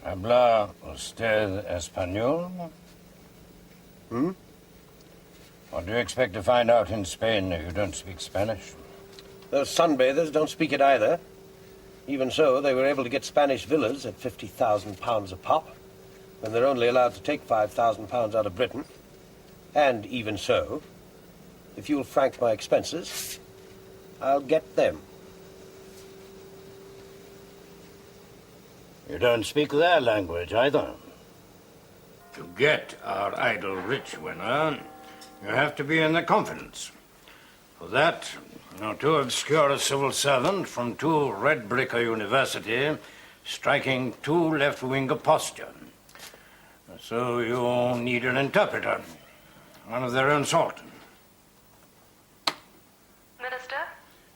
¿Habla usted español? Hmm? What do you expect to find out in Spain if you don't speak Spanish? Those sunbathers don't speak it either. Even so, they were able to get Spanish villas at £50,000 a pop, when they're only allowed to take £5,000 out of Britain. And even so, if you'll frank my expenses, I'll get them. You don't speak their language either. To get our idle rich winner, you have to be in their confidence. For that, you're too obscure a civil servant from too red brick a university, striking too left-wing a posture. So you need an interpreter, one of their own sort. Minister?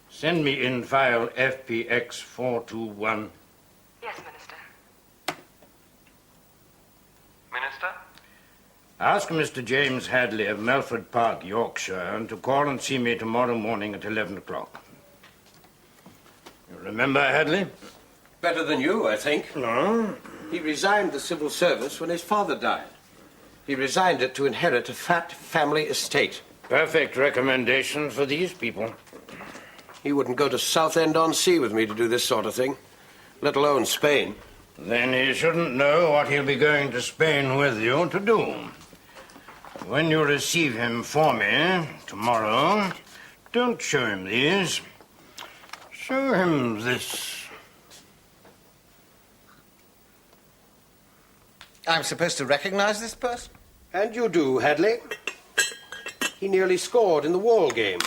Send me in file FPX 421. Yes, Minister. Minister? Ask Mr. James Hadleigh of Melford Park, Yorkshire, to call and see me tomorrow morning at 11 o'clock. You remember Hadleigh? Better than you, I think. No? He resigned the civil service when his father died. He resigned it to inherit a fat family estate. Perfect recommendation for these people. He wouldn't go to Southend-on-Sea with me to do this sort of thing, let alone Spain. Then he shouldn't know what he'll be going to Spain with you to do. When you receive him for me tomorrow, don't show him these. Show him this. I'm supposed to recognize this person? And you do, Hadleigh. He nearly scored in the Wall game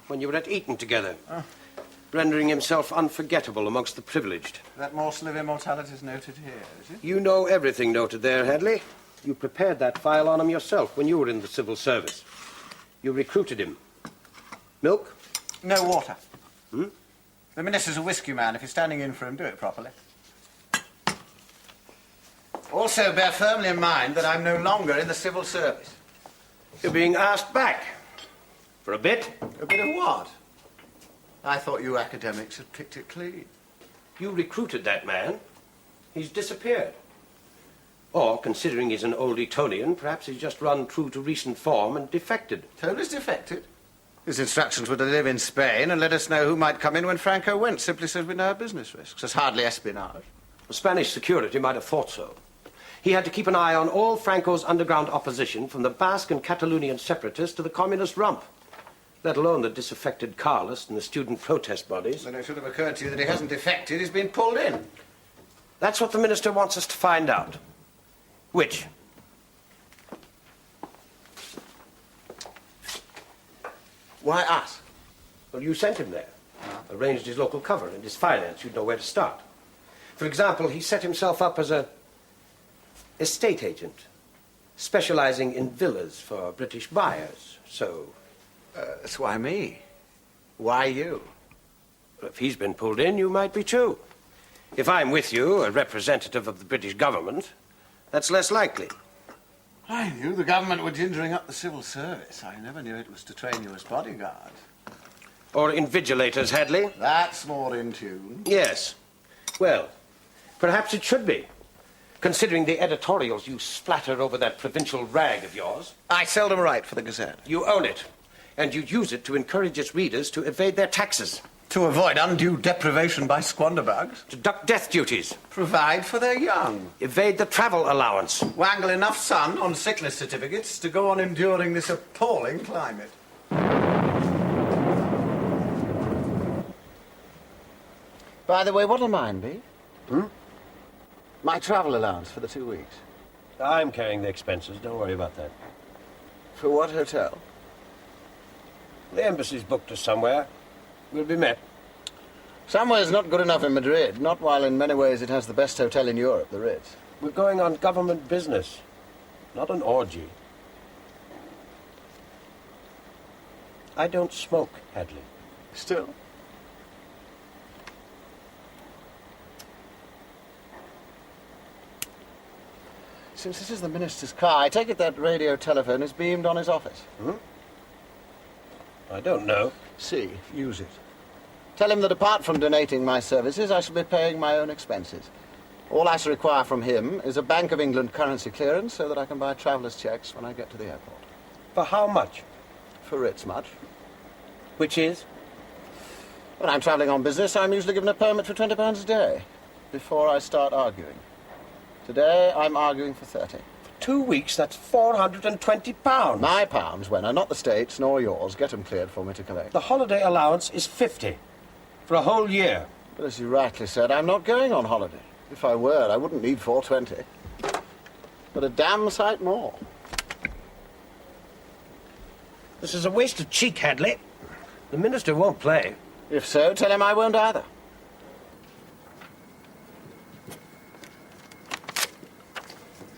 when you were at Eton together, rendering himself unforgettable amongst the privileged. That morsel of immortality is noted here, is it? You know everything noted there, Hadleigh. You prepared that file on him yourself when you were in the civil service. You recruited him. Milk? No water. Hmm? The minister's a whiskey man. If you're standing in for him, do it properly. Also, bear firmly in mind that I'm no longer in the civil service. You're being asked back. For a bit. A bit of what? I thought you academics had picked it clean. You recruited that man. He's disappeared. Or, considering he's an old Etonian, perhaps he's just run true to recent form and defected. Tony's defected. His instructions were to live in Spain and let us know who might come in when Franco went, simply so we know our business risks. There's hardly espionage. The Spanish security might have thought so. He had to keep an eye on all Franco's underground opposition, from the Basque and Catalonian separatists to the communist rump, let alone the disaffected Carlists and the student protest bodies. Then it should have occurred to you that he hasn't defected, he's been pulled in. That's what the minister wants us to find out. Which? Why us? Well, you sent him there. Arranged his local cover and his finance. You'd know where to start. For example, he set himself up as a estate agent, specializing in villas for British buyers. So... That's why me. Why you? Well, if he's been pulled in, you might be too. If I'm with you, a representative of the British government, that's less likely. I knew the government were gingering up the civil service. I never knew it was to train you as bodyguards. Or invigilators, Hadleigh. That's more in tune. Yes. Well, perhaps it should be, considering the editorials you splatter over that provincial rag of yours. I seldom write for the Gazette. You own it, and you use it to encourage its readers to evade their taxes. To avoid undue deprivation by squanderbugs. To duck death duties. Provide for their young. Evade the travel allowance. Wangle enough sun on sickness certificates to go on enduring this appalling climate. By the way, what'll mine be? My travel allowance for the 2 weeks. I'm carrying the expenses. Don't worry about that. For what hotel? The embassy's booked us somewhere. We'll be met. Somewhere's not good enough in Madrid, not while in many ways it has the best hotel in Europe, the Ritz. We're going on government business, not an orgy. I don't smoke, Hadleigh. Still? Since this is the minister's car, I take it that radio telephone is beamed on his office. I don't know. See, use it. Tell him that apart from donating my services, I shall be paying my own expenses. All I shall require from him is a Bank of England currency clearance so that I can buy traveller's checks when I get to the airport. For how much? For it's much. Which is? When I'm travelling on business, I'm usually given a permit for £20 a day before I start arguing. Today, I'm arguing for 30. 2 weeks, that's £420. My pounds, Wenner, not the States nor yours. Get them cleared for me to collect. The holiday allowance is 50 for a whole year. But as you rightly said, I'm not going on holiday. If I were, I wouldn't need 420. But a damn sight more. This is a waste of cheek, Hadleigh. The minister won't play. If so, tell him I won't either.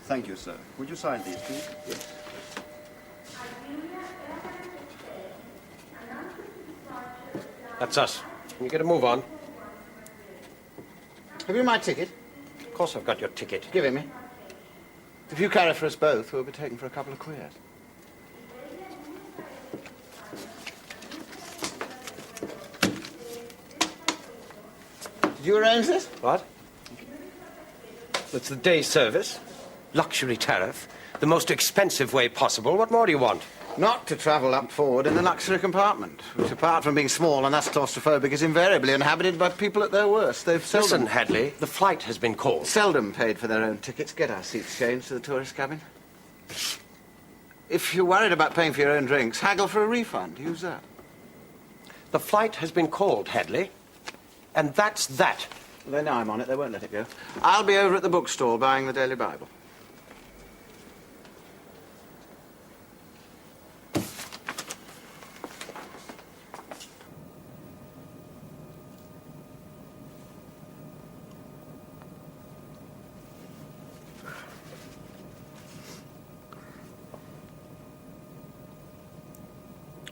Thank you, sir. Would you sign these, please? Yes. That's us. Can you get a move on? Have you my ticket? Of course I've got your ticket. Give it me. If you carry for us both, we'll be taken for a couple of quid. Did you arrange this? What? It's the day's service. Luxury tariff. The most expensive way possible. What more do you want? Not to travel up forward in the luxury compartment, which, apart from being small and thus claustrophobic, is invariably inhabited by people at their worst. They've seldom... Listen, Hadleigh, the flight has been called. Seldom paid for their own tickets. Get our seats changed to the tourist cabin. If you're worried about paying for your own drinks, haggle for a refund. Use that. The flight has been called, Hadleigh. And that's that. Well, they know I'm on it. They won't let it go. I'll be over at the bookstall buying the Daily Bible.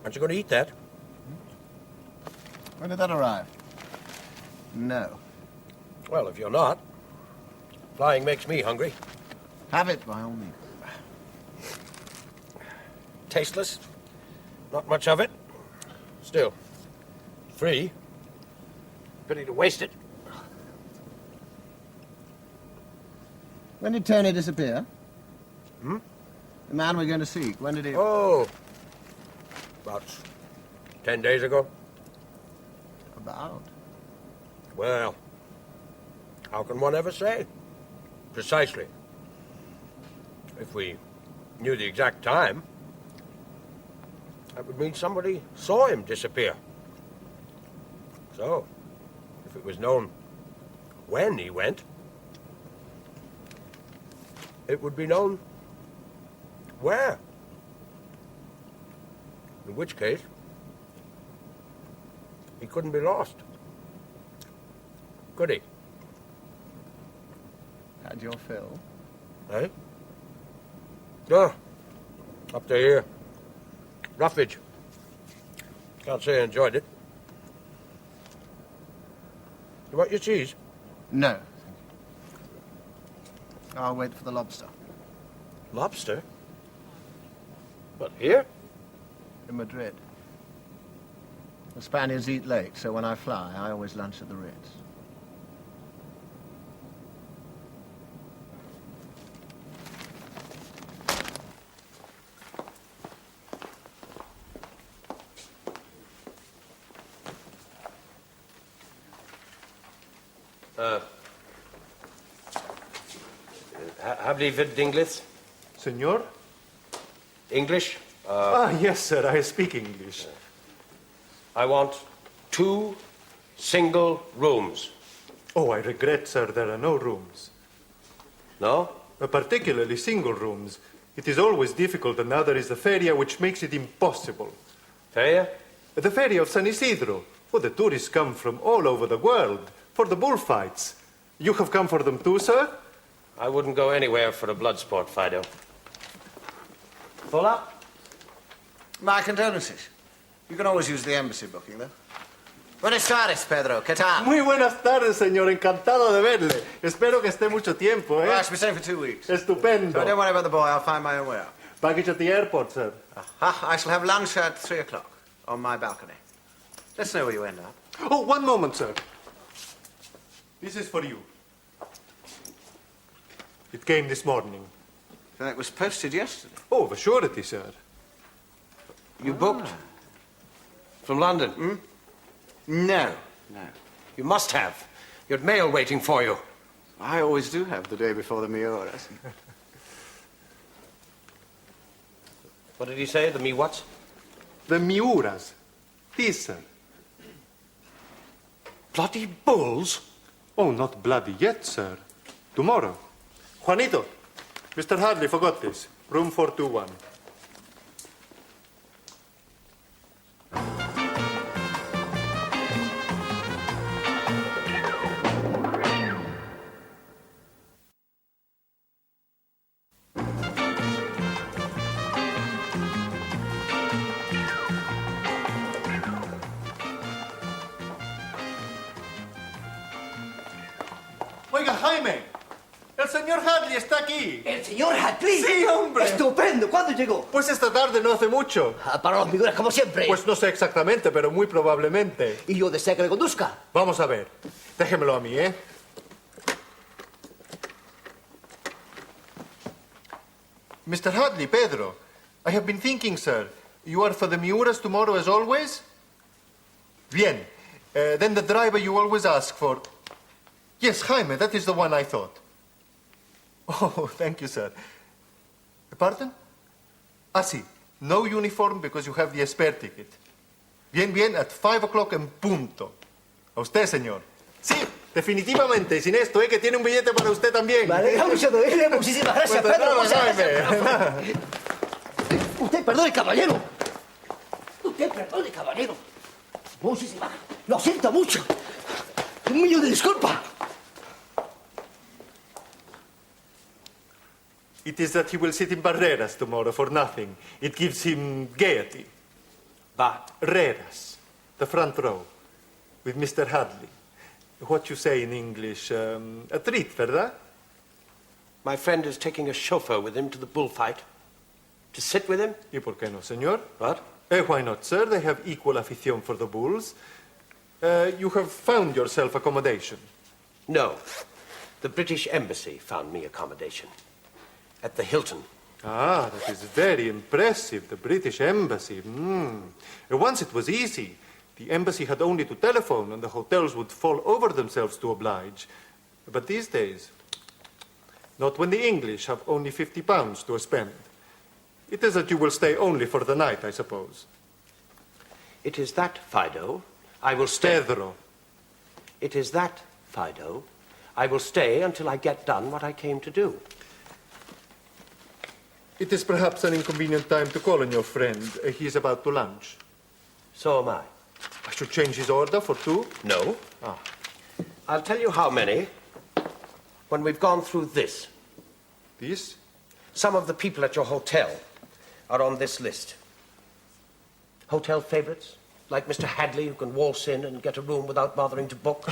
Aren't you going to eat that? When did that arrive? No. Well, if you're not, flying makes me hungry. Have it, by all means. Tasteless. Not much of it. Still, free. Pity to waste it. When did Tony disappear? The man we're going to seek. When did he... Oh, about 10 days ago. About? Well, how can one ever say? Precisely. If we knew the exact time, that would mean somebody saw him disappear. So, if it was known when he went, it would be known where. In which case, he couldn't be lost. Could he? Had your fill? Eh? No. Up to here. Roughage. Can't say I enjoyed it. You want your cheese? No, thank you. I'll wait for the lobster. Lobster? But here? In Madrid. The Spaniards eat late, so when I fly, I always lunch at the Ritz. Habli vid English? Senor? English? Yes, sir, I speak English. I want 2 single rooms. Oh, I regret, sir, there are no rooms. No? Particularly single rooms. It is always difficult, and now there is the feria, which makes it impossible. Feria? The feria of San Isidro. Oh, the tourists come from all over the world for the bullfights. You have come for them too, sir? I wouldn't go anywhere for a blood sport, Fido. Full up? My condolences. You can always use the embassy booking, though. Buenas tardes, Pedro. ¿Qué tal? Muy buenas tardes, señor. Encantado de verle. Espero que esté mucho tiempo, Well, eh? I shall be staying for 2 weeks. Estupendo. So don't worry about the boy. I'll find my own way out. Baggage at the airport, sir. I shall have lunch at 3 o'clock on my balcony. Let's know where you end up. Oh, one moment, sir. This is for you. It came this morning. Then it was posted yesterday. Oh, of a surety, sir. You booked? From London, hmm? No, no. You must have. You had mail waiting for you. I always do have the day before the Miuras. What did he say? The what? The Miuras. These, sir. Bloody bulls? Oh, not bloody yet, sir. Tomorrow. Juanito, Mr. Hadleigh forgot this. Room 421. Oiga, Jaime, el señor Hadleigh está aquí. ¿El señor Hadleigh? Sí, hombre. ¡Estupendo! ¿Cuándo llegó? Pues esta tarde, no hace mucho. Para los Miuras, como siempre. Pues no sé exactamente, pero muy probablemente. ¿Y yo deseo que le conduzca? Vamos a ver. Déjemelo a mí, ¿eh? Mr. Hadleigh, Pedro, I have been thinking, sir. You are for the Miuras tomorrow as always? Bien. Then the driver you always ask for... Yes, Jaime, that is the one I thought. Oh, thank you, sir. Pardon? Ah, sí. No uniform because you have the spare ticket. Bien, bien, at 5 o'clock en punto. A usted, señor. Sí, definitivamente. Y sin esto, que tiene un billete para usted también. Me alegra mucho de oírle. Muchísimas gracias, Pues de Pedro. nada, Muchas Jaime. gracias. Usted perdone, caballero. Usted perdone, caballero. Muchísimas. Lo siento mucho. Un millón de disculpas. It is that he will sit in Barreras tomorrow for nothing. It gives him gaiety. Barreras, the front row, with Mr. Hadleigh. What you say in English, a treat, verdad? My friend is taking a chauffeur with him to the bullfight. To sit with him? ¿Y por qué no, señor? What? Why not, sir? They have equal afición for the bulls. You have found yourself accommodation. No. The British Embassy found me accommodation. At the Hilton. Ah, that is very impressive, the British Embassy. Once it was easy. The embassy had only to telephone and the hotels would fall over themselves to oblige. But these days, not when the English have only £50 to spend. It is that you will stay only for the night, I suppose. It is that, Fido, I will stay. Pedro. It is that, Fido, I will stay until I get done what I came to do. It is perhaps an inconvenient time to call on your friend. He is about to lunch. So am I. I should change his order for 2? No. Ah. I'll tell you how many when we've gone through this. This? Some of the people at your hotel are on this list. Hotel favorites, like Mr. Hadleigh, who can waltz in and get a room without bothering to book.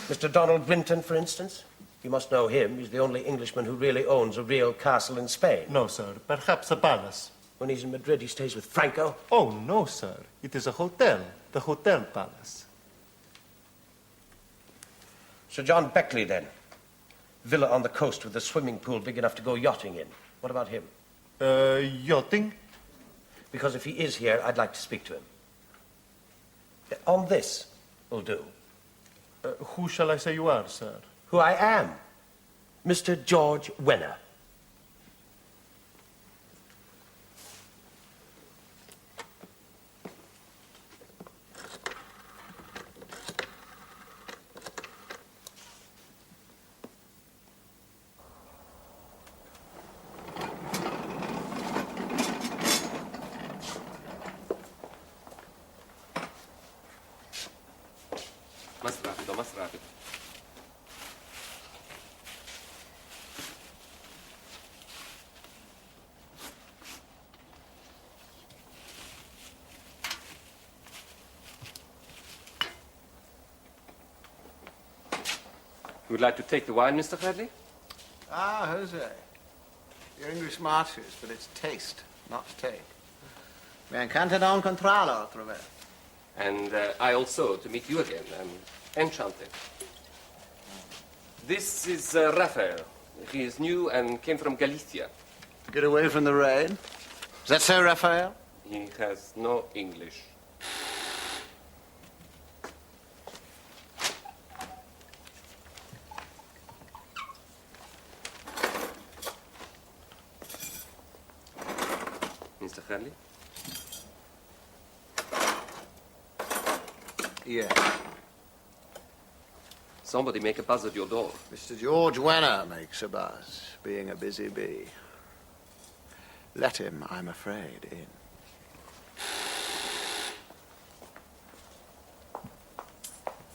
Mr. Donald Brinton, for instance. You must know him. He's the only Englishman who really owns a real castle in Spain. No, sir. Perhaps a palace. When he's in Madrid, he stays with Franco. Oh, no, sir. It is a hotel. The Hotel Palace. Sir John Beckley, then. Villa on the coast with a swimming pool big enough to go yachting in. What about him? Yachting? Because if he is here, I'd like to speak to him. On this will do. Who shall I say you are, sir? Who I am. Mr. George Wenner. Más rápido, más rápido. You would like to take the wine, Mr. Hadleigh? Ah, Jose. You're English martyrs, but it's taste, not take. Mi encanta da incontrarlo otra vez. And I also, to meet you again. I'm enchanted. This is Raphael, He is new and came from Galicia. To get away from the rain? Is that so, Raphael? He has no English. Mr. Hadleigh? Yeah. Somebody make a buzz at your door. Mr. George Wenner makes a buzz, being a busy bee. Let him, I'm afraid, in.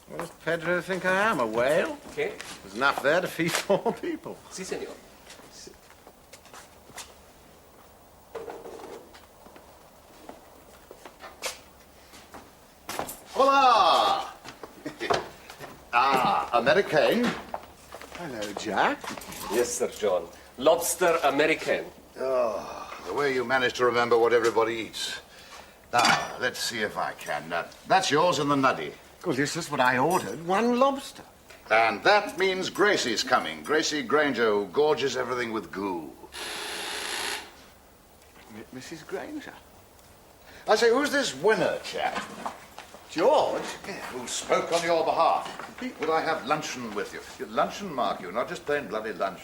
What does Pedro think I am, a whale? Okay? There's enough there to feed 4 people. Si, senor. Hola! American. Hello, Jack. Yes, Sir John. Lobster American. Oh, the way you manage to remember what everybody eats. Now, let's see if I can. That's yours in the nutty. Well, this is what I ordered. 1 lobster. And that means Gracie's coming. Gracie Granger, who gorges everything with goo. Mrs. Granger. I say, who's this winner chap? George? Yeah, who spoke on your behalf? Would I have luncheon with you? Luncheon, mark you, not just plain bloody lunch.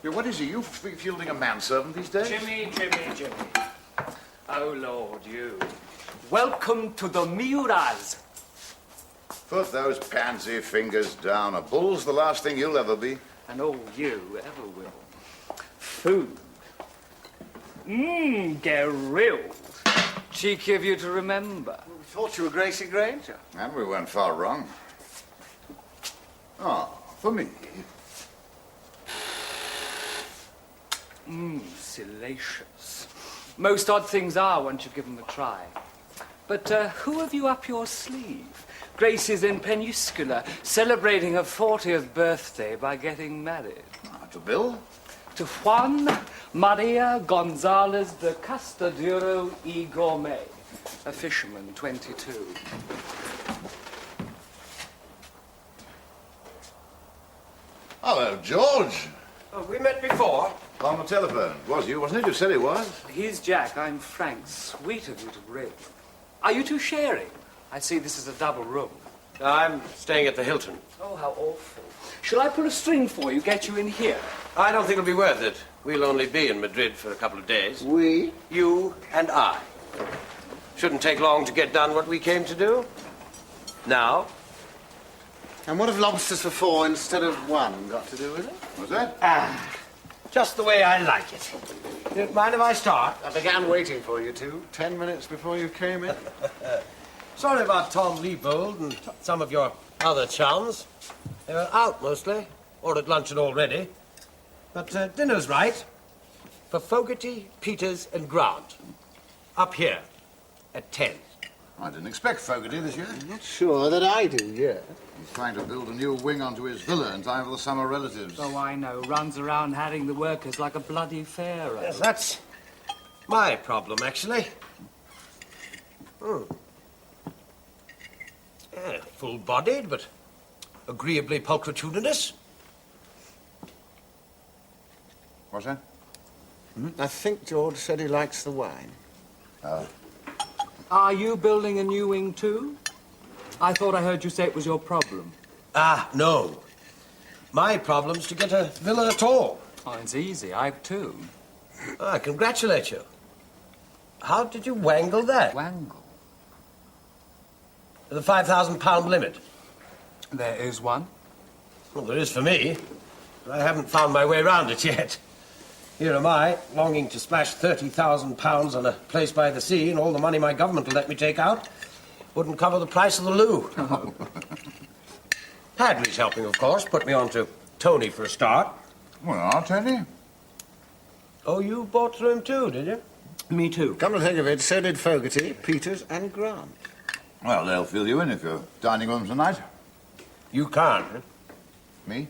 Yeah, what is he? You fielding a manservant these days? Jimmy. Oh, Lord, you. Welcome to the Miuras. Put those pansy fingers down. A bull's the last thing you'll ever be. And all you ever will. Food. Grilled. Cheeky of you to remember. We thought you were Gracie Granger. And we weren't far wrong. Ah, for me. Salacious. Most odd things are once you give them a try. But who have you up your sleeve? Gracie's in Peninsular, celebrating her 40th birthday by getting married. To Bill? To Juan Maria Gonzalez de Castaduro y Gourmet, a fisherman, 22. Hello, George. Oh, we met before. On the telephone. Was you, wasn't it? You said he was. He's Jack, I'm Frank. Sweet of you to ring. Are you two sharing? I see this is a double room. I'm staying at the Hilton. Oh, how awful. Shall I pull a string for you, get you in here? I don't think it'll be worth it. We'll only be in Madrid for a couple of days. We? You and I. Shouldn't take long to get done what we came to do. Now? And what have lobsters for 4 instead of 1 got to do with it? Was that? Just the way I like it. You don't mind if I start? I began waiting for you two 10 minutes before you came in. Sorry about Tom Leibold and some of your other chums. They were out mostly. Ordered luncheon already. But dinner's right. For Fogarty, Peters and Grant. Up here. At 10. I didn't expect Fogarty this year. I'm not sure that I do, yeah. He's trying to build a new wing onto his villa in time for the summer relatives. Oh, I know. Runs around harrying the workers like a bloody pharaoh. Yes, that's my problem, actually. Yeah, full-bodied, but agreeably pulchritudinous. What's that? I think George said he likes the wine. Are you building a new wing too? I thought I heard you say it was your problem. No. My problem's to get a villa at all. Oh, it's easy. I've two. I congratulate you. How did you wangle that? Wangle? The £5,000 limit. There is one. Well, there is for me. But I haven't found my way round it yet. Here am I, longing to splash £30,000 on a place by the sea, and all the money my government will let me take out wouldn't cover the price of the loo. Oh. Hadleigh's helping, of course. Put me on to Tony for a start. Well, I'll tell you. Oh, you bought through him too, did you? Me too. Come to think of it, so did Fogarty, Peters and Grant. Well, they'll fill you in if you're dining with them tonight. You can't. Huh? Me?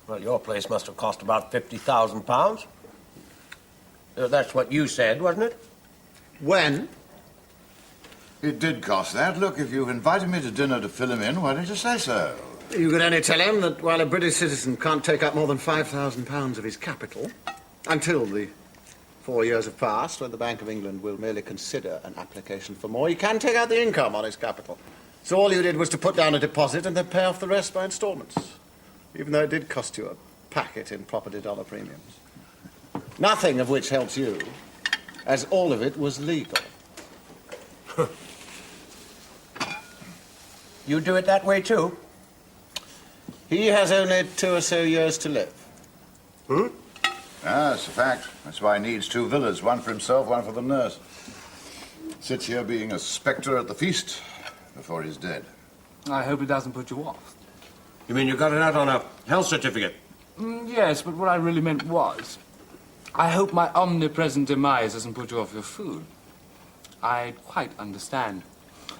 Well, your place must have cost about £50,000. That's what you said, wasn't it? When? It did cost that. Look, if you've invited me to dinner to fill him in, why didn't you say so? You could only tell him that while a British citizen can't take up more than £5,000 of his capital, until the 4 years have passed, when the Bank of England will merely consider an application for more, he can take out the income on his capital. So all you did was to put down a deposit and then pay off the rest by instalments, even though it did cost you a packet in property dollar premiums. Nothing of which helps you, as all of it was legal. You do it that way, too? He has only 2 or so years to live. Ah, that's a fact. That's why he needs 2 villas, one for himself, one for the nurse. Sits here being a spectre at the feast before he's dead. I hope it doesn't put you off. You mean you got it out on a health certificate? Yes, but what I really meant was, I hope my omnipresent demise doesn't put you off your food. I quite understand.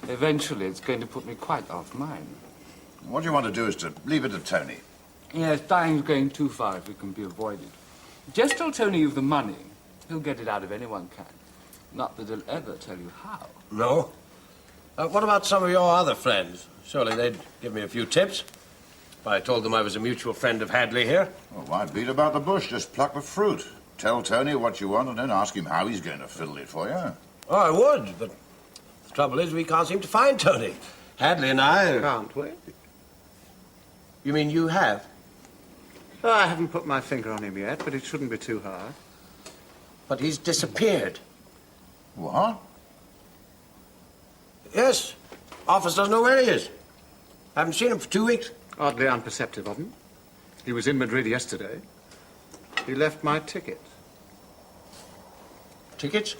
Eventually, it's going to put me quite off mine. What you want to do is to leave it to Tony. Yes, dying's going too far if it can be avoided. Just tell Tony you've the money. He'll get it out if anyone can. Not that he'll ever tell you how. No. What about some of your other friends? Surely they'd give me a few tips. If I told them I was a mutual friend of Hadleigh here. Well, why beat about the bush? Just pluck the fruit. Tell Tony what you want and then ask him how he's going to fiddle it for you. Oh, I would, but the trouble is we can't seem to find Tony. Hadleigh and I... Can't we? You mean you have? Oh, I haven't put my finger on him yet, but it shouldn't be too hard. But he's disappeared. What? Yes. Office doesn't know where he is. Haven't seen him for 2 weeks. Oddly unperceptive of him. He was in Madrid yesterday. He left my ticket. Tickets?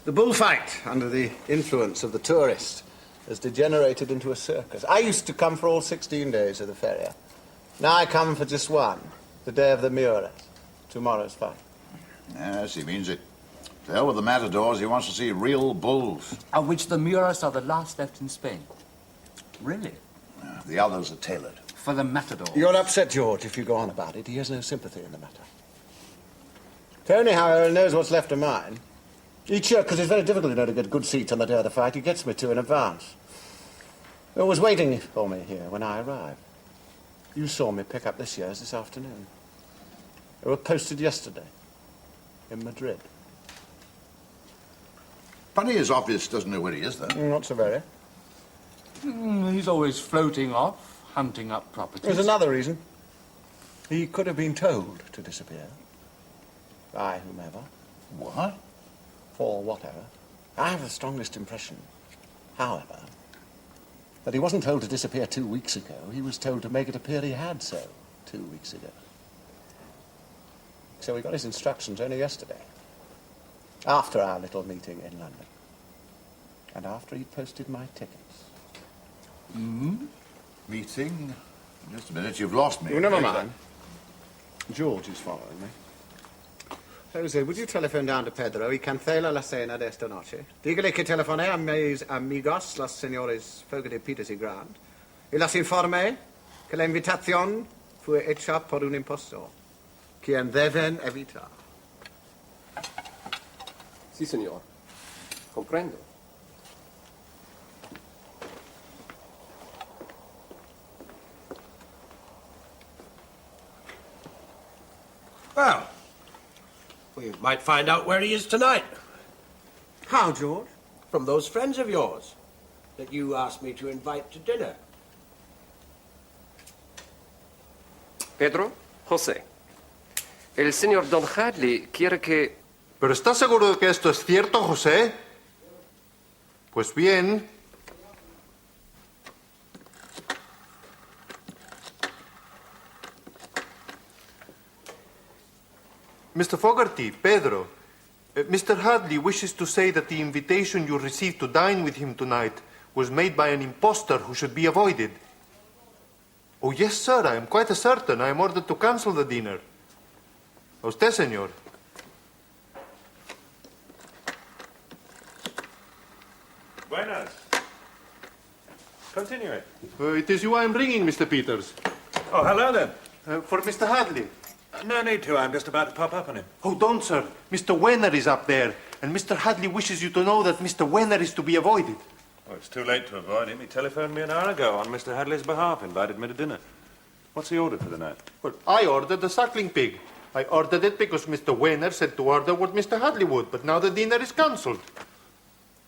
The bullfight, under the influence of the tourist, has degenerated into a circus. I used to come for all 16 days of the feria. Now I come for just one, the day of the Miuras, tomorrow's fight. Yes, he means it. To hell with the matadors, he wants to see real bulls. Of which the Miuras are the last left in Spain. Really? The others are tailored. For the matadors. You'll upset George if you go on about it. He has no sympathy in the matter. Tony, however, knows what's left of mine. Each year, because it's very difficult, to get good seats on the day of the fight, he gets me 2 in advance. He was waiting for me here when I arrived. You saw me pick up this year's this afternoon. They were posted yesterday in Madrid. Funny his office doesn't know where he is, though. Not so very. He's always floating off, hunting up properties. There's another reason. He could have been told to disappear. By whomever. What? For whatever. I have the strongest impression, however, that he wasn't told to disappear 2 weeks ago. He was told to make it appear he had so 2 weeks ago. So he got his instructions only yesterday, after our little meeting in London, and after he'd posted my tickets. Meeting? Just a minute, you've lost me. Oh, never mind. George is following me. Jose, would you telephone down to Pedro y cancela la cena de esta noche? Dígale que telefoné a mis amigos, los señores Fogarty, Peters y Grant, y las informé que la invitación fue hecha por un impostor, quien deben evitar. Sí, señor. Comprendo. Well, we might find out where he is tonight. How, George? From those friends of yours that you asked me to invite to dinner. Pedro, José. El señor Don Hadleigh quiere que... ¿Pero estás seguro de que esto es cierto, José? Pues bien. Mr. Fogarty, Pedro, Mr. Hadleigh wishes to say that the invitation you received to dine with him tonight was made by an impostor who should be avoided. Oh, yes, sir, I am quite certain. I am ordered to cancel the dinner. A usted, señor. Buenas. Continue. It is you I am ringing, Mr. Peters. Oh, hello then. For Mr. Hadleigh. No need to. I'm just about to pop up on him. Oh, don't, sir. Mr. Wenner is up there, and Mr. Hadleigh wishes you to know that Mr. Wenner is to be avoided. Well, it's too late to avoid him. He telephoned me an hour ago on Mr. Hadleigh's behalf, invited me to dinner. What's he ordered for the night? Well, I ordered the suckling pig. I ordered it because Mr. Weiner said to order what Mr. Hadleigh would, but now the dinner is cancelled.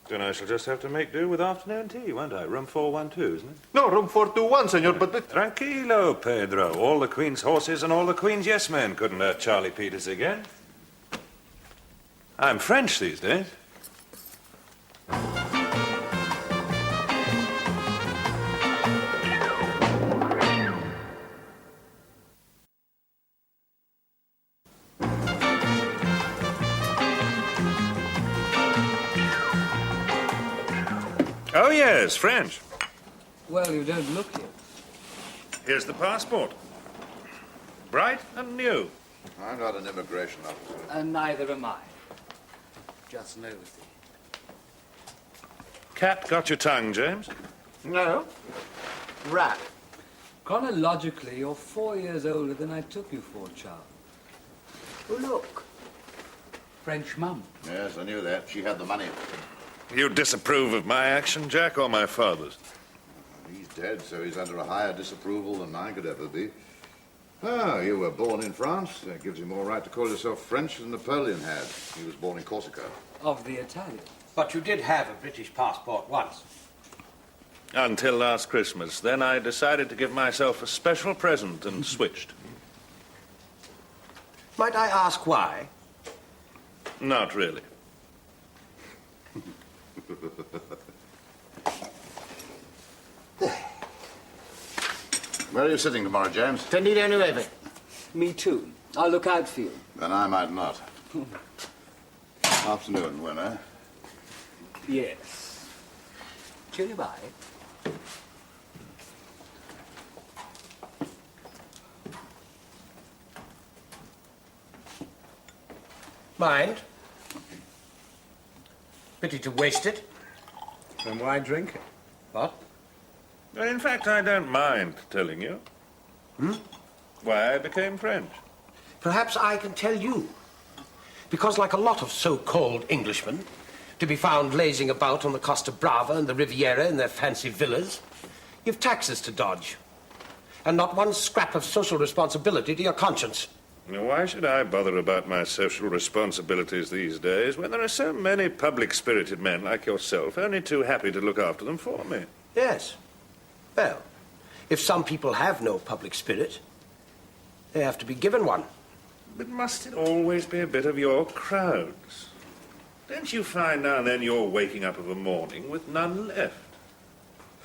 Then I shall just have to make do with afternoon tea, won't I? Room 412, isn't it? No, room 421, senor, but... Tranquilo, Pedro. All the Queen's horses and all the Queen's yes-men couldn't hurt Charlie Peters again. I'm French these days. Oh, yes, French. Well, you don't look it. Here's the passport. Bright and new. I'm not an immigration officer. And neither am I. Just nosy. Cat got your tongue, James? No. Rat. Chronologically, you're 4 years older than I took you for, Charles. Oh, look. French mum. Yes, I knew that. She had the money. You disapprove of my action, Jack, or my father's? He's dead, so he's under a higher disapproval than mine could ever be. Ah, you were born in France. That gives you more right to call yourself French than Napoleon had. He was born in Corsica. Of the Italian. But you did have a British passport once. Until last Christmas. Then I decided to give myself a special present and switched. Might I ask why? Not really. Where are you sitting tomorrow, James? Tendido nueve. Me too. I'll look out for you. Then I might not. Afternoon, Winner. Yes. Chilly bye. Mind? Pity to waste it. Then why drink it? What? Well, in fact, I don't mind telling you. Why I became French. Perhaps I can tell you. Because like a lot of so-called Englishmen, to be found lazing about on the Costa Brava and the Riviera in their fancy villas, you've taxes to dodge. And not one scrap of social responsibility to your conscience. Now, why should I bother about my social responsibilities these days when there are so many public-spirited men like yourself only too happy to look after them for me? Yes. Well, if some people have no public spirit, they have to be given one. But must it always be a bit of your crowds? Don't you find now and then you're waking up of a morning with none left?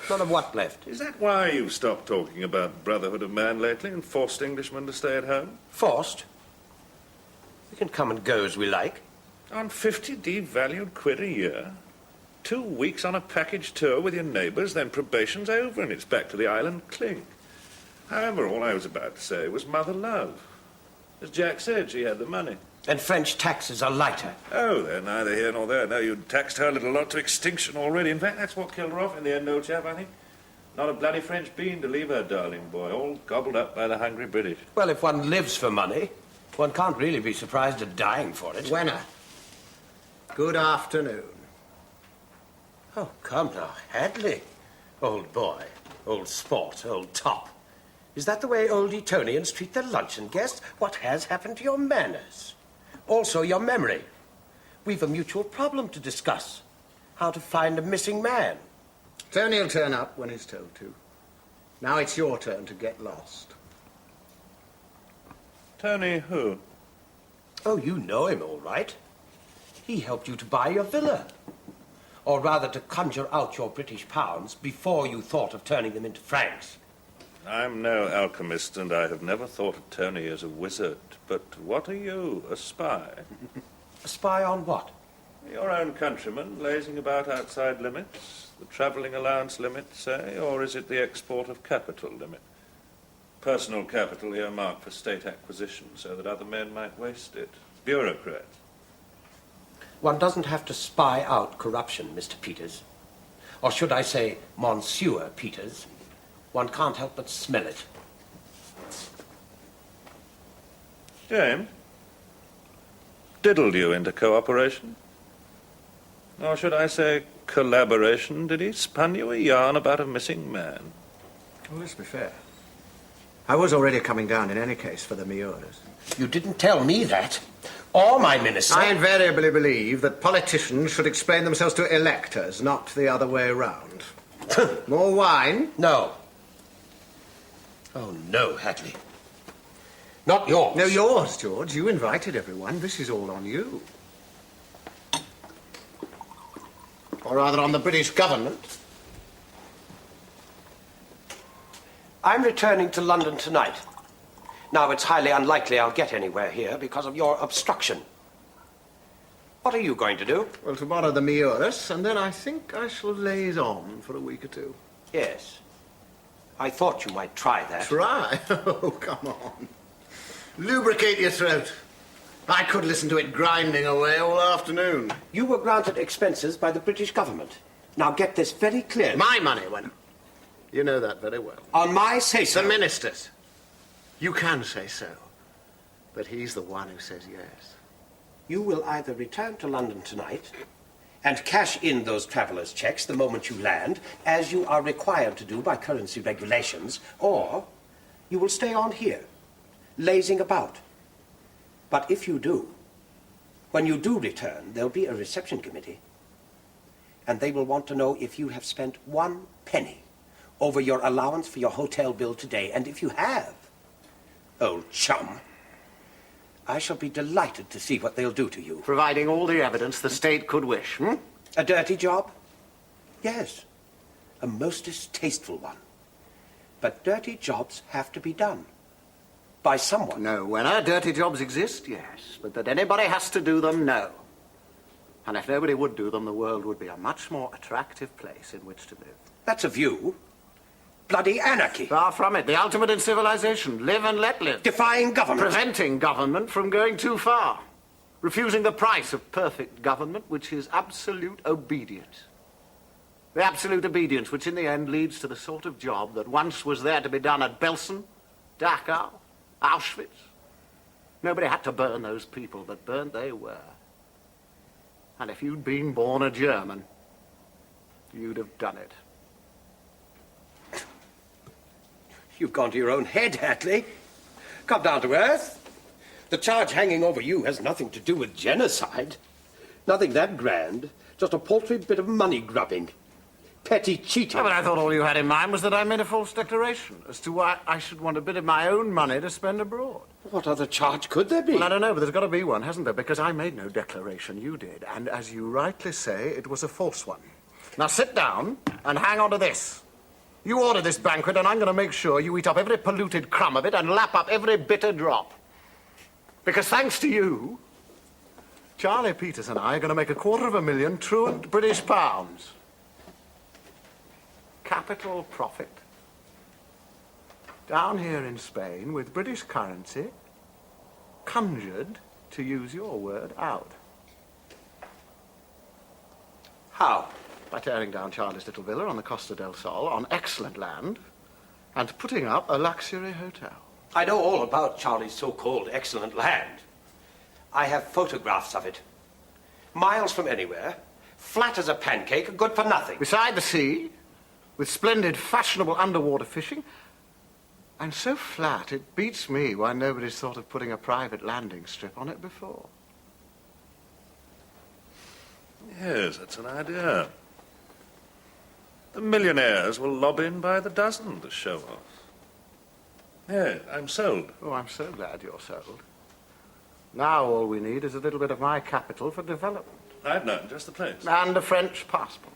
None of what left? Is that why you've stopped talking about brotherhood of man lately and forced Englishmen to stay at home? Forced? We can come and go as we like. On 50 devalued quid a year? 2 weeks on a package tour with your neighbours, then probation's over and it's back to the island clink. However, all I was about to say was mother love. As Jack said, she had the money. And French taxes are lighter. Oh, they're neither here nor there. No, you'd taxed her little lot to extinction already. In fact, that's what killed her off in the end, old chap, I think. Not a bloody French bean to leave her darling boy, all gobbled up by the hungry British. Well, if one lives for money, one can't really be surprised at dying for it. Wenner. Good afternoon. Oh, come now, Hadleigh. Old boy, old sport, old top. Is that the way old Etonians treat their luncheon guests? What has happened to your manners? Also, your memory. We've a mutual problem to discuss. How to find a missing man. Tony'll turn up when he's told to. Now it's your turn to get lost. Tony who? Oh, you know him all right. He helped you to buy your villa. Or rather, to conjure out your British pounds before you thought of turning them into francs. I'm no alchemist, and I have never thought of Tony as a wizard. But what are you, a spy? A spy on what? Your own countrymen, lazing about outside limits? The travelling allowance limit, say? Or is it the export of capital limit? Personal capital earmarked for state acquisition so that other men might waste it. Bureaucrats. One doesn't have to spy out corruption, Mr. Peters. Or should I say, Monsieur Peters. One can't help but smell it. James? Diddled you into cooperation? Or should I say collaboration? Did he spun you a yarn about a missing man? Well, let's be fair. I was already coming down in any case for the Miuras. You didn't tell me that. Or my minister. I invariably believe that politicians should explain themselves to electors, not the other way round. More wine? No. Oh, no, Hadleigh. Not yours. No, yours, George. You invited everyone. This is all on you. Or rather, on the British government. I'm returning to London tonight. Now, it's highly unlikely I'll get anywhere here because of your obstruction. What are you going to do? Well, tomorrow the Miuras, and then I think I shall laze on for a week or two. Yes. I thought you might try that. Try? Oh, come on. Lubricate your throat. I could listen to it grinding away all afternoon. You were granted expenses by the British government. Now get this very clear. My money went. You know that very well. On my say-so. The minister's. You can say so. But he's the one who says yes. You will either return to London tonight and cash in those traveller's checks the moment you land, as you are required to do by currency regulations, or you will stay on here, lazing about. But if you do, when you do return, there'll be a reception committee, and they will want to know if you have spent 1 penny over your allowance for your hotel bill today, and if you have, old chum, I shall be delighted to see what they'll do to you. Providing all the evidence the state could wish, hmm? A dirty job? Yes. A most distasteful one. But dirty jobs have to be done. By someone. No, when our dirty jobs exist, yes. But that anybody has to do them, no. And if nobody would do them, the world would be a much more attractive place in which to live. That's a view. Bloody anarchy. Far from it. The ultimate in civilization. Live and let live. Defying government. Preventing government from going too far. Refusing the price of perfect government, which is absolute obedience. The absolute obedience which in the end leads to the sort of job that once was there to be done at Belsen, Dachau, Auschwitz. Nobody had to burn those people, but burnt they were. And if you'd been born a German, you'd have done it. You've gone to your own head, Hadleigh. Come down to earth. The charge hanging over you has nothing to do with genocide. Nothing that grand. Just a paltry bit of money grubbing. Petty cheating. Oh, but I thought all you had in mind was that I made a false declaration as to why I should want a bit of my own money to spend abroad. What other charge could there be? Well, I don't know, but there's got to be one, hasn't there? Because I made no declaration, you did. And as you rightly say, it was a false one. Now sit down and hang on to this. You order this banquet, and I'm going to make sure you eat up every polluted crumb of it and lap up every bitter drop. Because thanks to you, Charlie Peters and I are going to make £250,000 truant British pounds. Capital profit. Down here in Spain, with British currency, conjured, to use your word, out. How? By tearing down Charlie's little villa on the Costa del Sol, on excellent land, and putting up a luxury hotel. I know all about Charlie's so-called excellent land. I have photographs of it. Miles from anywhere, flat as a pancake, good for nothing. Beside the sea, with splendid fashionable underwater fishing, and so flat it beats me why nobody's thought of putting a private landing strip on it before. Yes, that's an idea. The millionaires will lob in by the dozen to show off. Yes, I'm sold. Oh, I'm so glad you're sold. Now all we need is a little bit of my capital for development. I've known just the place. And a French passport.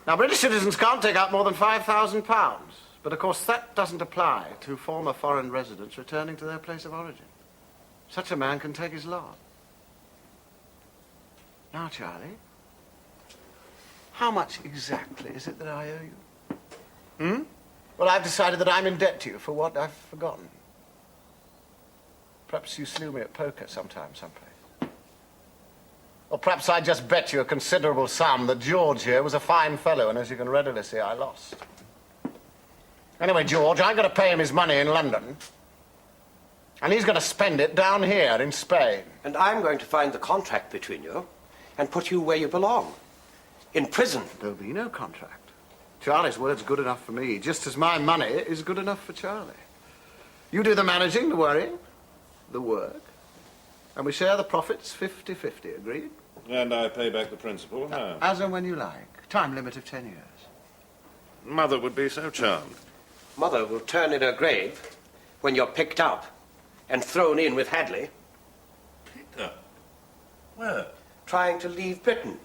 Now, British citizens can't take out more than £5,000, but of course that doesn't apply to former foreign residents returning to their place of origin. Such a man can take his lot. Now, Charlie, how much exactly is it that I owe you? Well, I've decided that I'm in debt to you for what I've forgotten. Perhaps you slew me at poker sometime, someplace. Or perhaps I just bet you a considerable sum that George here was a fine fellow, and as you can readily see, I lost. Anyway, George, I'm going to pay him his money in London, and he's going to spend it down here in Spain. And I'm going to find the contract between you and put you where you belong. In prison. There'll be no contract. Charlie's word's good enough for me, just as my money is good enough for Charlie. You do the managing, the worrying, the work, and we share the profits 50-50, agreed? And I pay back the principal, how? As and when you like. Time limit of 10 years. Mother would be so charmed. Mother will turn in her grave when you're picked up and thrown in with Hadleigh. Picked up? Where? Trying to leave Britain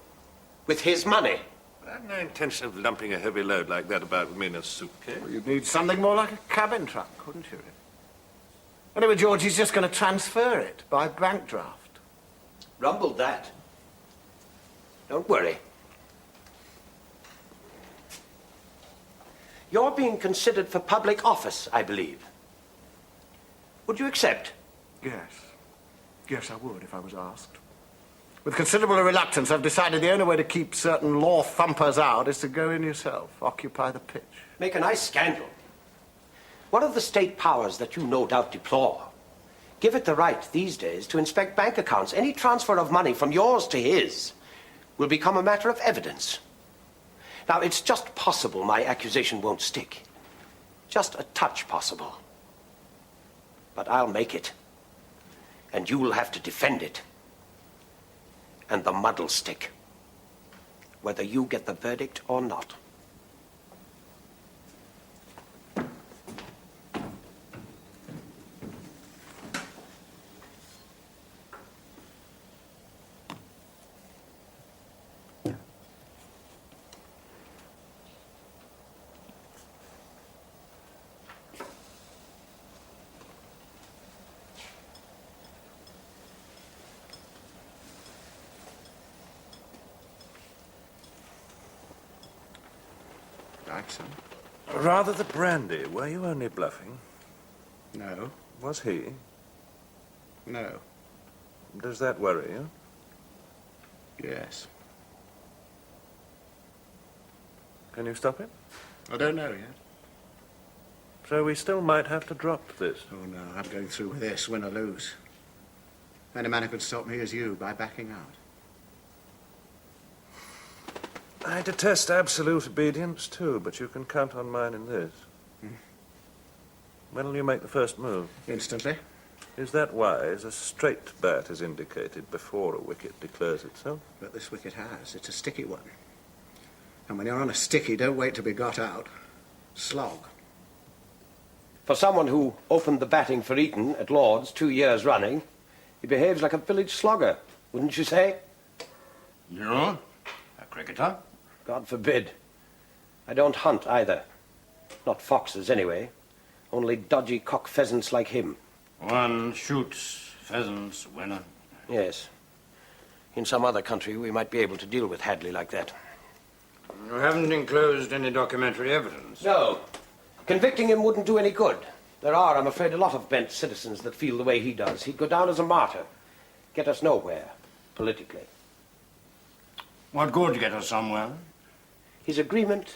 with his money. I have no intention of lumping a heavy load like that about with me in a suitcase. Well, you'd need something more like a cabin trunk, wouldn't you? Anyway, George, he's just going to transfer it by bank draft. Rumbled that. Don't worry. You're being considered for public office, I believe. Would you accept? Yes. Yes, I would if I was asked. With considerable reluctance, I've decided the only way to keep certain law thumpers out is to go in yourself, occupy the pitch. Make a nice scandal. One of the state powers that you no doubt deplore. Give it the right these days to inspect bank accounts. Any transfer of money from yours to his will become a matter of evidence. Now, it's just possible my accusation won't stick. Just a touch possible. But I'll make it. And you'll have to defend it. And the mud'll stick. Whether you get the verdict or not. Like some? Rather the brandy. Were you only bluffing? No. Was he? No. Does that worry you? Yes. Can you stop him? I don't know yet. So we still might have to drop this. Oh, no, I'm going through with this, win or lose. Only man who could stop me is you, by backing out. I detest absolute obedience, too, but you can count on mine in this. When will you make the first move? Instantly. Is that wise? A straight bat is indicated before a wicket declares itself. But this wicket has. It's a sticky one. And when you're on a sticky, don't wait to be got out. Slog. For someone who opened the batting for Eton at Lord's 2 years running, he behaves like a village slogger, wouldn't you say? You? A cricketer? God forbid. I don't hunt either. Not foxes, anyway. Only dodgy cock pheasants like him. One shoots pheasants, winner. Yes. In some other country, we might be able to deal with Hadleigh like that. You haven't enclosed any documentary evidence. No. Convicting him wouldn't do any good. There are, I'm afraid, a lot of bent citizens that feel the way he does. He'd go down as a martyr. Get us nowhere, politically. What good get us somewhere? His agreement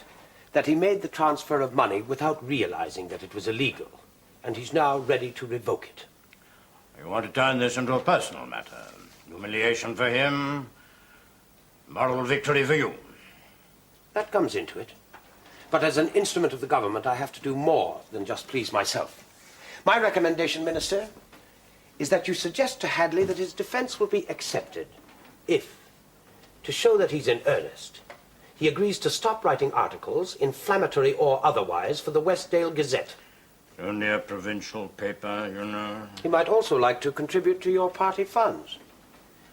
that he made the transfer of money without realizing that it was illegal, and he's now ready to revoke it. You want to turn this into a personal matter. Humiliation for him, moral victory for you. That comes into it. But as an instrument of the government, I have to do more than just please myself. My recommendation, Minister, is that you suggest to Hadleigh that his defense will be accepted if, to show that he's in earnest, he agrees to stop writing articles, inflammatory or otherwise, for the Westdale Gazette. Only a provincial paper, you know. He might also like to contribute to your party funds,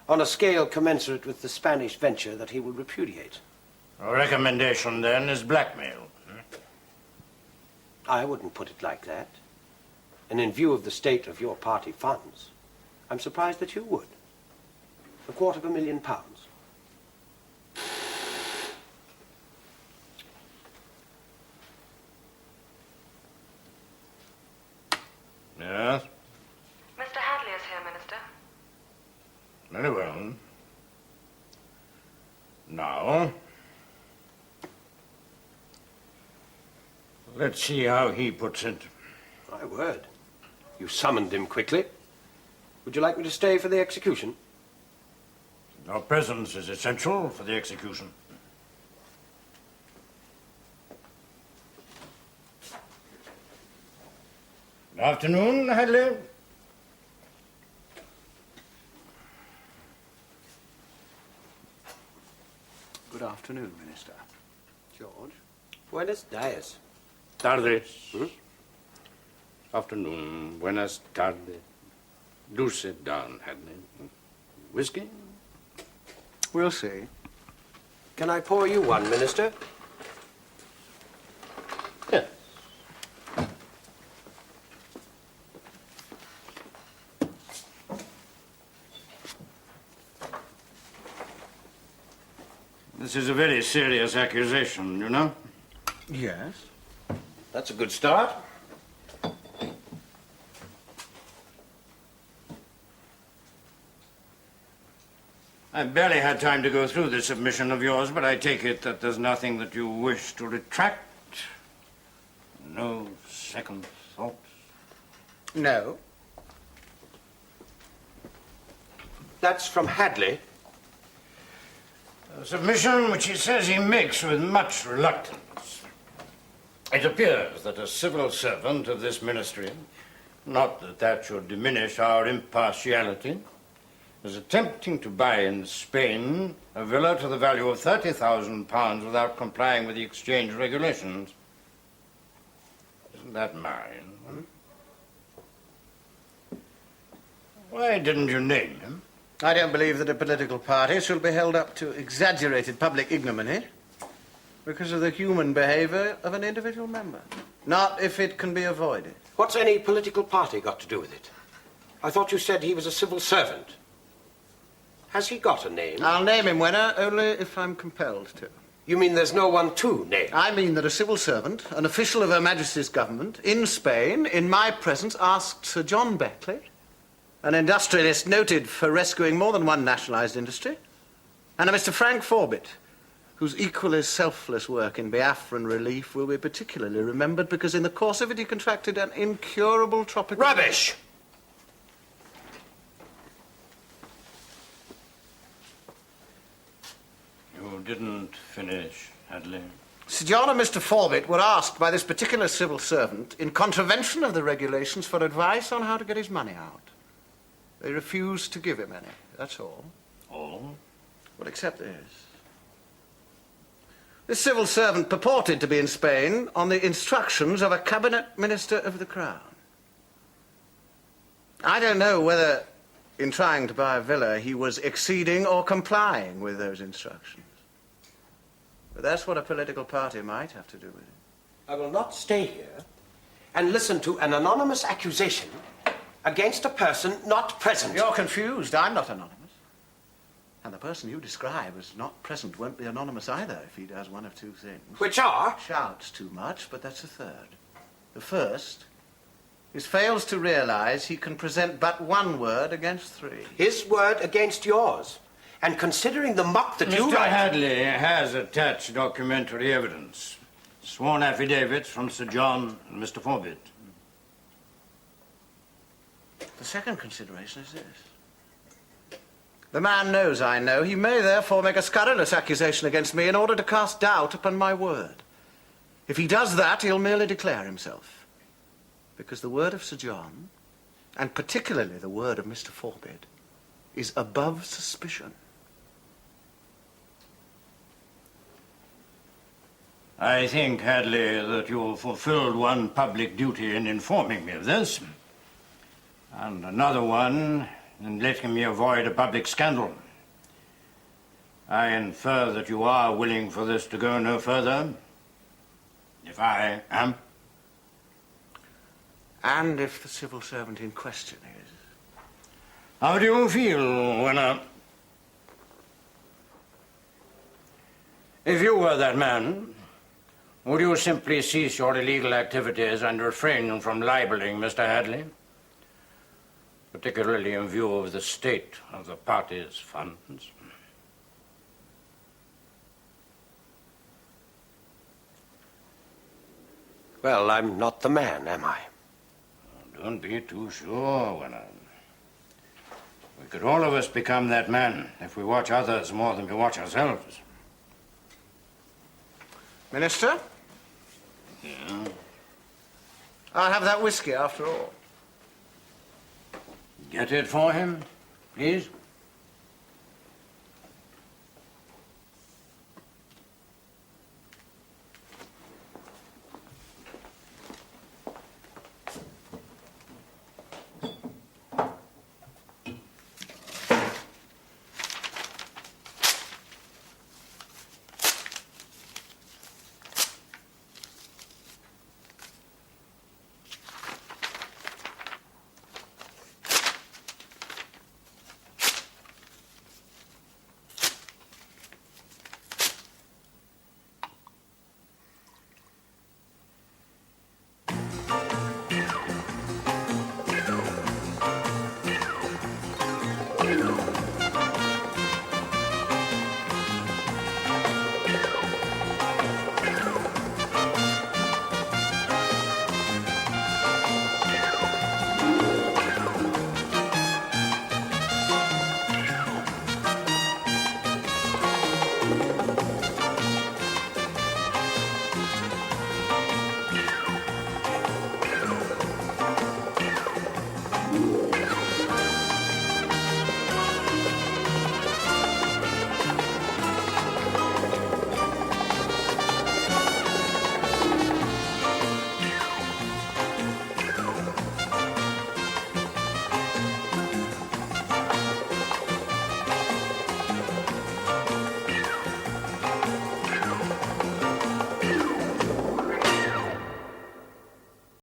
on a scale commensurate with the Spanish venture that he will repudiate. Our recommendation, then, is blackmail. I wouldn't put it like that. And in view of the state of your party funds, I'm surprised that you would. £250,000. Yes? Mr. Hadleigh is here, Minister. Very well. Now, let's see how he puts it. My word. You summoned him quickly. Would you like me to stay for the execution? Your presence is essential for the execution. Good afternoon, Hadleigh. Good afternoon, Minister. George? Buenos dias. Tardes. Afternoon. Buenas tardes. Do sit down, Hadleigh. Whiskey? We'll see. Can I pour you one, Minister? Yes. This is a very serious accusation, you know? Yes. That's a good start. I barely had time to go through this submission of yours, but I take it that there's nothing that you wish to retract? No second thoughts? No. That's from Hadleigh. A submission which he says he makes with much reluctance. It appears that a civil servant of this ministry, not that that should diminish our impartiality, is attempting to buy in Spain a villa to the value of £30,000 without complying with the exchange regulations. Isn't that mine? Why didn't you name him? I don't believe that a political party shall be held up to exaggerated public ignominy because of the human behavior of an individual member. Not if it can be avoided. What's any political party got to do with it? I thought you said he was a civil servant. Has he got a name? I'll name him, Wenner, only if I'm compelled to. You mean there's no one to name? I mean that a civil servant, an official of Her Majesty's government, in Spain, in my presence, asked Sir John Beckley, an industrialist noted for rescuing more than one nationalised industry, and a Mr. Frank Forbit, whose equally selfless work in Biafran relief will be particularly remembered because in the course of it he contracted an incurable tropical... Rubbish! You didn't finish, Hadleigh. Sir John and Mr. Forbit were asked by this particular civil servant, in contravention of the regulations, for advice on how to get his money out. They refused to give him any, that's all. All? Well, except this. This civil servant purported to be in Spain on the instructions of a cabinet minister of the Crown. I don't know whether, in trying to buy a villa, he was exceeding or complying with those instructions. But that's what a political party might have to do with it. I will not stay here and listen to an anonymous accusation against a person not present. You're confused. I'm not anonymous. And the person you describe as not present won't be anonymous either if he does one of two things. Which are? Shouts too much, but that's a third. The first is fails to realize he can present but one word against three. His word against yours. And considering the muck that you write... Mr. Hadleigh has attached documentary evidence. Sworn affidavits from Sir John and Mr. Forbit. The second consideration is this. The man knows I know. He may therefore make a scurrilous accusation against me in order to cast doubt upon my word. If he does that, he'll merely declare himself. Because the word of Sir John, and particularly the word of Mr. Forbit, is above suspicion. I think, Hadleigh, that you fulfilled one public duty in informing me of this, and another one in letting me avoid a public scandal. I infer that you are willing for this to go no further, if I am. And if the civil servant in question is. How do you feel when If you were that man, would you simply cease your illegal activities and refrain from libeling Mr. Hadleigh? Particularly in view of the state of the party's funds? Well, I'm not the man, am I? Don't be too sure, Wenner. could all of us become that man if we watch others more than we watch ourselves. Minister? Yeah? I'll have that whiskey after all. Get it for him, please.